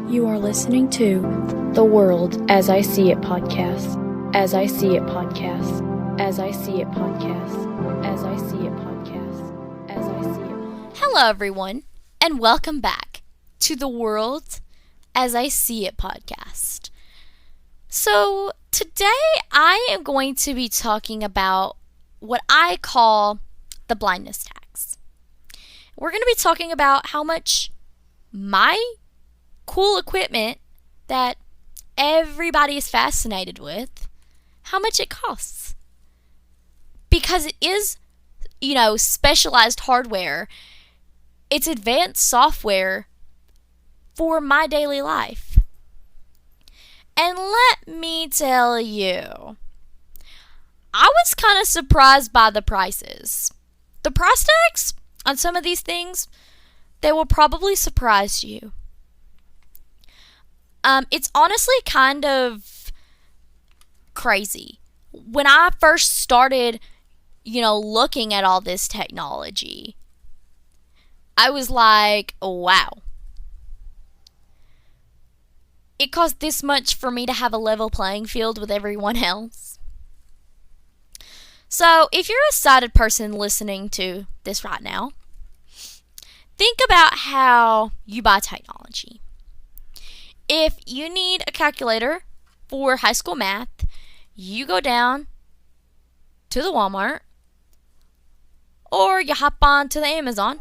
You are listening to The World As I See It podcast. As I See It podcast. As I See It podcast. As I See It podcast. As I See It. Hello, everyone, and welcome back to The World As I See It podcast. So, today I am going to be talking about what I call the blindness tax. We're going to be talking about how much my cool equipment that everybody is fascinated with, how much it costs. Because it is, specialized hardware. It's advanced software for my daily life. And let me tell you, I was kind of surprised by the prices. The price tags on some of these things, they will probably surprise you. It's honestly kind of crazy. When I first started, looking at all this technology, I was like, wow. It cost this much for me to have a level playing field with everyone else. So, if you're a sighted person listening to this right now, think about how you buy technology. If you need a calculator for high school math, you go down to the Walmart or you hop on to the Amazon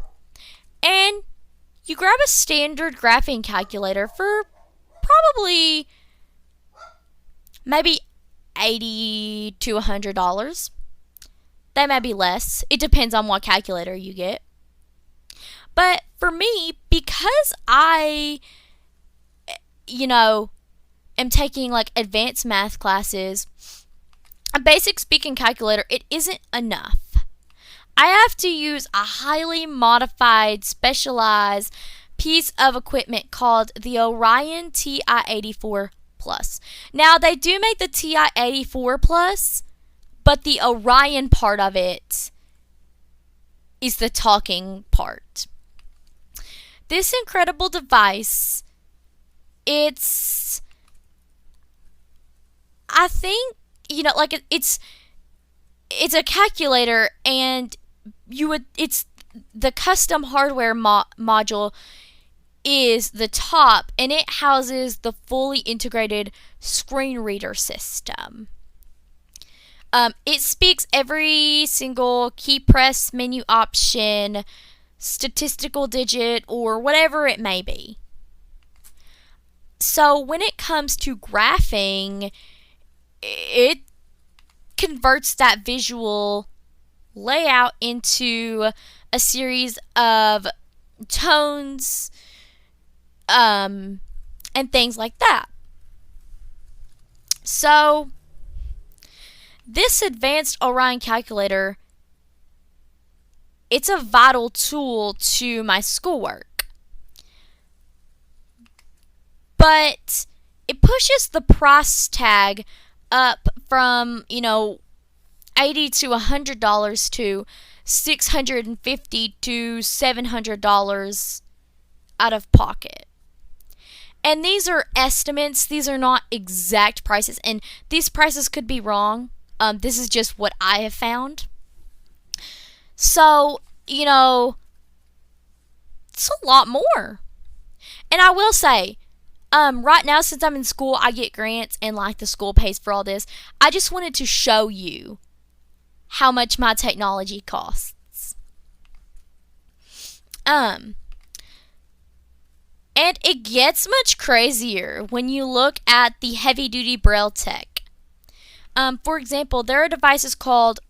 and you grab a standard graphing calculator for probably maybe $80 to $100. They may be less. It depends on what calculator you get. But for me, because I am taking advanced math classes, a basic speaking calculator, it isn't enough. I have to use a highly modified, specialized piece of equipment called the Orion TI-84 Plus. Now, they do make the TI-84 Plus, but the Orion part of it is the talking part. This incredible device, it's a calculator, and it's the custom hardware module is the top, and it houses the fully integrated screen reader system. It speaks every single key press, menu option, statistical digit, or whatever it may be. So when it comes to graphing, it converts that visual layout into a series of tones and things like that. So this advanced Orion calculator, it's a vital tool to my schoolwork. But it pushes the price tag up from, $80 to $100 to $650 to $700 out of pocket. And these are estimates. These are not exact prices. And these prices could be wrong. This is just what I have found. So, it's a lot more. And I will say, right now, since I'm in school, I get grants and the school pays for all this. I just wanted to show you how much my technology costs. And it gets much crazier when you look at the heavy-duty Braille tech. For example, there are devices called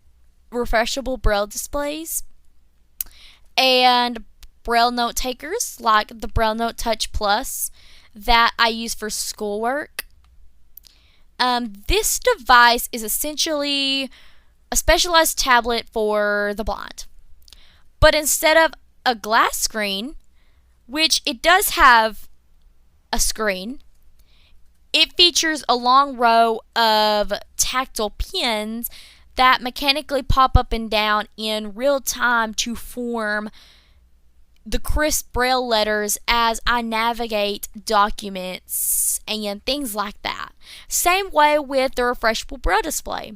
refreshable Braille displays and Braille note takers, like the Braille Note Touch Plus, that I use for schoolwork. This device is essentially a specialized tablet for the blind. But instead of a glass screen, which it does have a screen, it features a long row of tactile pins that mechanically pop up and down in real time to form the crisp braille letters as I navigate documents and things like that. Same way with the refreshable braille display.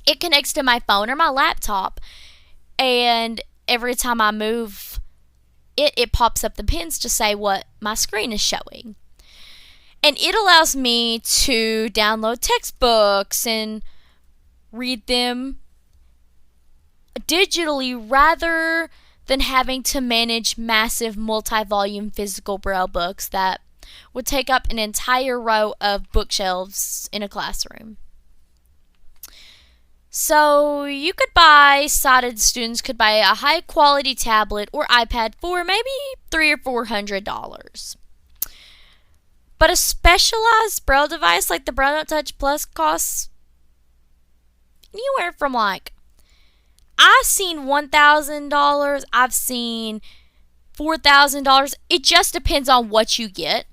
It connects to my phone or my laptop, and every time I move it pops up the pins to say what my screen is showing. And it allows me to download textbooks and read them digitally rather than having to manage massive multi-volume physical braille books that would take up an entire row of bookshelves in a classroom. So sighted students could buy a high quality tablet or iPad for maybe $300 or $400. But a specialized braille device like the Braille Note Touch Plus costs anywhere from I've seen $1,000, I've seen $4,000. It just depends on what you get.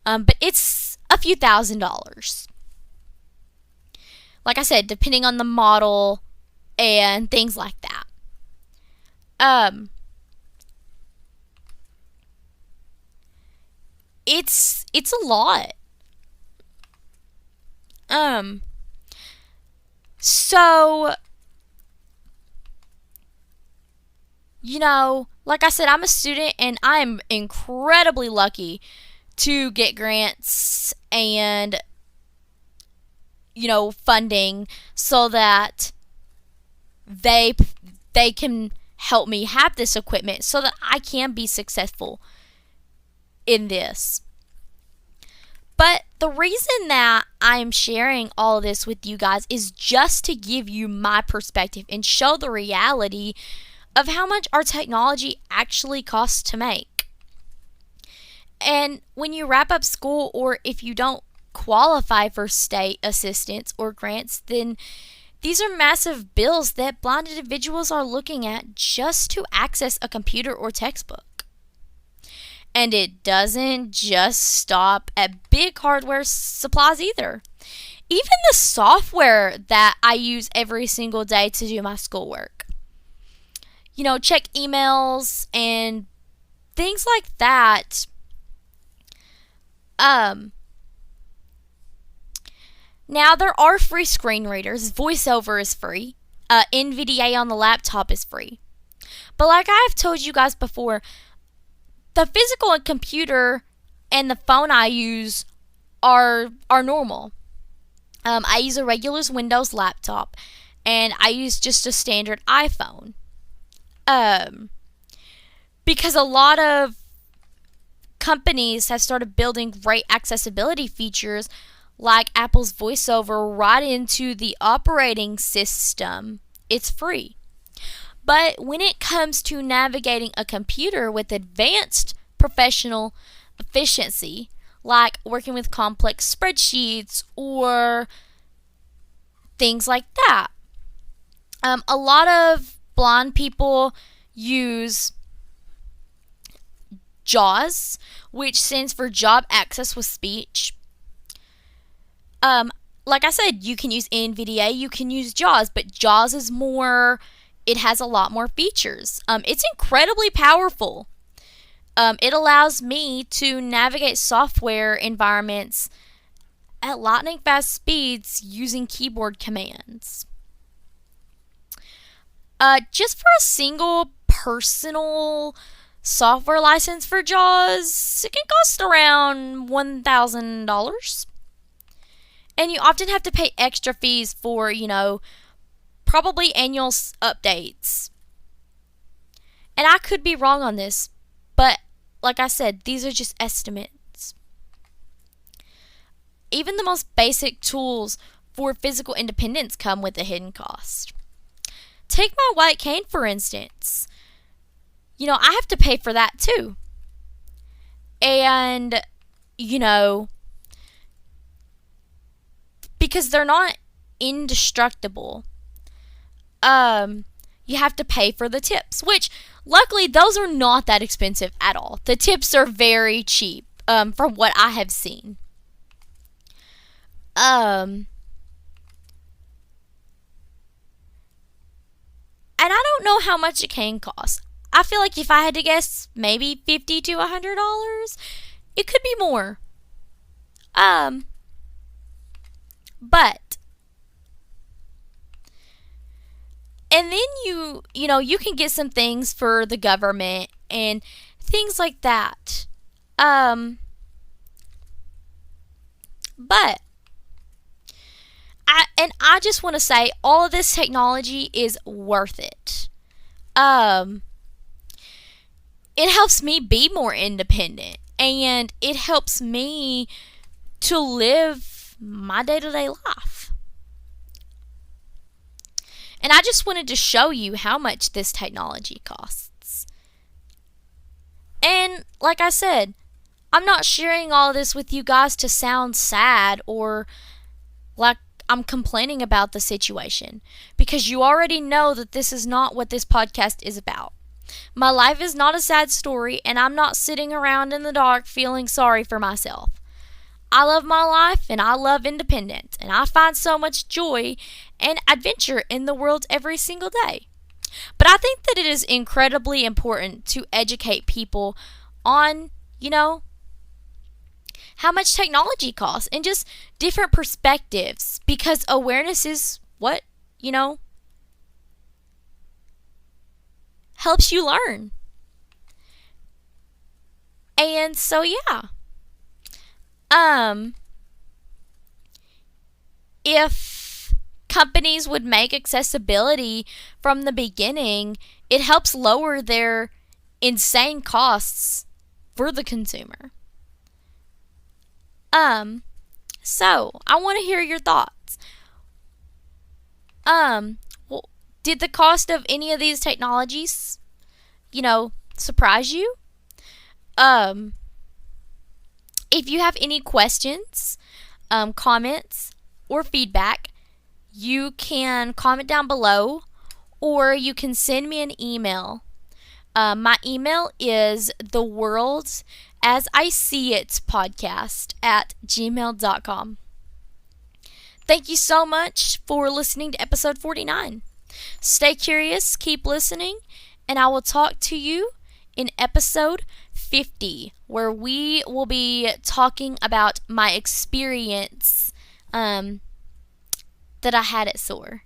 But it's a few $1,000s. Like I said, depending on the model and things like that. It's a lot. So, like I said, I'm a student and I'm incredibly lucky to get grants and funding so that they can help me have this equipment so that I can be successful in this. But the reason that I'm sharing all of this with you guys is just to give you my perspective and show the reality of how much our technology actually costs to make. And when you wrap up school, or if you don't qualify for state assistance or grants, then these are massive bills that blind individuals are looking at just to access a computer or textbook. And it doesn't just stop at big hardware supplies either. Even the software that I use every single day to do my schoolwork. Check emails and things like that. Now, there are free screen readers. VoiceOver is free. NVDA on the laptop is free. But like I've told you guys before, the physical computer and the phone I use are normal. I use a regular Windows laptop, and I use just a standard iPhone. Because a lot of companies have started building great accessibility features like Apple's VoiceOver right into the operating system. It's free. But when it comes to navigating a computer with advanced professional efficiency, like working with complex spreadsheets or things like that, a lot of blind people use JAWS, which stands for Job Access with Speech. Like I said, you can use NVDA, you can use JAWS, but JAWS is it has a lot more features. It's incredibly powerful. It allows me to navigate software environments at lightning fast speeds using keyboard commands. Just for a single personal software license for JAWS, it can cost around $1,000. And you often have to pay extra fees for, probably annual updates. And I could be wrong on this, but like I said, these are just estimates. Even the most basic tools for physical independence come with a hidden cost. Take my white cane, for instance. I have to pay for that too. And, because they're not indestructible, you have to pay for the tips, which luckily those are not that expensive at all. The tips are very cheap, from what I have seen. And I don't know how much it can cost. I feel like if I had to guess, maybe $50 to $100. It could be more. But and then you can get some things for the government and things like that. But I just want to say all of this technology is worth it. It helps me be more independent, and it helps me to live my day-to-day life. And I just wanted to show you how much this technology costs. And like I said, I'm not sharing all this with you guys to sound sad or like I'm complaining about the situation, because you already know that this is not what this podcast is about. My life is not a sad story, and I'm not sitting around in the dark feeling sorry for myself. I love my life, and I love independence, and I find so much joy and adventure in the world every single day. But I think that it is incredibly important to educate people on, how much technology costs and just different perspectives, because awareness is what, helps you learn. And so, yeah. If companies would make accessibility from the beginning, it helps lower their insane costs for the consumer. So I want to hear your thoughts. Well, did the cost of any of these technologies, surprise you? If you have any questions, comments, or feedback, you can comment down below, or you can send me an email. My email is theworldasiseeitpodcast@gmail.com. Thank you so much for listening to episode 49. Stay curious, keep listening, and I will talk to you in episode 50, where we will be talking about my experience that I had at SOAR.